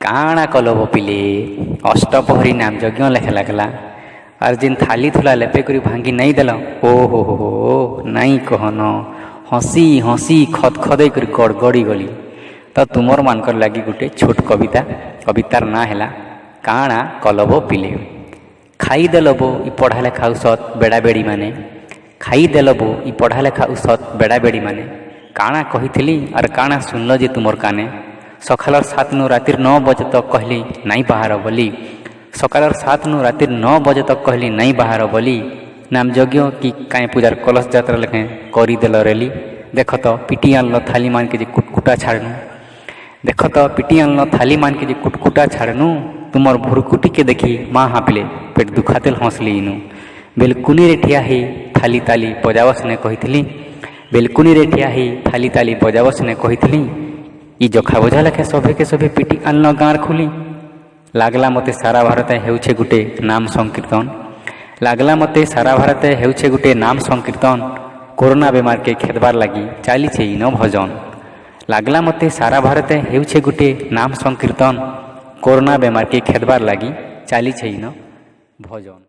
କାଣା କଲବ ପିଲେ ଅଷ୍ଟପହରୀ ନାମ ଯଜ୍ଞ ଲେଖା ଲାଗଲା ଆର୍ ଯେନ୍ ଥାଲି ଥୁଲା ଲେପେ କରି ଭାଙ୍ଗି ନାଇଁ ଦେଲ ଓହୋ ହୋ ନାଇଁ କହନ ହସି ହସି ଖଦ ଖଦେଇ କରି ଗଡ଼ଗଡ଼ି ଗଲି। ତ ତୁମର ମାନଙ୍କର ଲାଗି ଗୋଟେ ଛୋଟ କବିତାର ନାଁ ହେଲା କାଣା କଲବ ପିଲେ। ଖାଇଦେଲ ବୋ ଇ ପଢ଼ା ଲେଖା ଔଷଧ ବେଡ଼ାବେଡ଼ି ମାନେ, ଖାଇଦେଲ ବୋ ଇ ପଢ଼ା ଲେଖା ଔଷଧ ବେଡ଼ାବେଡ଼ି ମାନେ, କାଣା କହିଥିଲି ଆର୍ କାଣା ଶୁଣିଲ ଯେ ତୁମର କାନେ। ସକାଳର 7 ରାତିର 9 ବଜେ ତକ କହିଲି ନାଇଁ ବାହାର ବୋଲି, ସକାଳର 7 ରାତିର 9 ବଜେ ତକ କହିଲି ନାଇଁ ବାହାର ବୋଲି। ନାମ ଯଜ୍ଞ କି କାଇଁ ପୂଜାର କଲସ ଯାତ୍ରା ଲେଖେଁ କରିଦେଲ ରେଲି। ଦେଖ ତ ପିଟି ଆଣିଲ ଥାଲି ମାନକେ ଯେ କୁଟକୁଟା ଛାଡ଼ନୁ, ଦେଖ ତ ପିଟି ଆଣିଲ ଥାଲି ମାନକେ ଯେ କୁଟକୁଟା ଛାଡ଼ନୁ। ତୁମର ଭୁରୁକୁଟିକେ ଦେଖି ମା ହାପିଲେ ପେଟ ଦୁଖାତେଲ ହଁସଲି ଇନୁ। ବେଲକୁନିରେ ଠିଆ ହେଇ ଥାଲି ତାଲି ବଜାବ ସିନେ କହିଥିଲି, ବେଲକୁନିରେ ଠିଆ ହେଇ ଥାଲି ତାଲି ବଜାବ ସିନେ କହିଥିଲି। ଇ ଜଖା ବୋଝା ଲେଖେ ସଭେକେ ସଭେ ପିଟି ଆଣିଲ ଗାଁର ଖୁଲି। ଲାଗଲା ମୋତେ ସାରା ଭାରତ ହେଉଛେ ଗୋଟେ ନାମ ସଂକୀର୍ତ୍ତନ, ଲାଗଲା ମୋତେ ସାରା ଭାରତ ହେଉଛେ ଗୋଟେ ନାମ ସଂକୀର୍ତ୍ତନ। କୋରୋନା ବେମାରକେ ଖେଦବାର ଲାଗି ଚାଲିଛେ ଇନ ଭଜନ, ଲାଗଲା ମୋତେ ସାରା ଭାରତ ହେଉଛେ ଗୋଟେ ନାମ ସଂକୀର୍ତ୍ତନ। କୋରୋନା ବେମାରକେ ଖେଦବାର ଲାଗି ଚାଲିଛେ ଇନ ଭଜନ।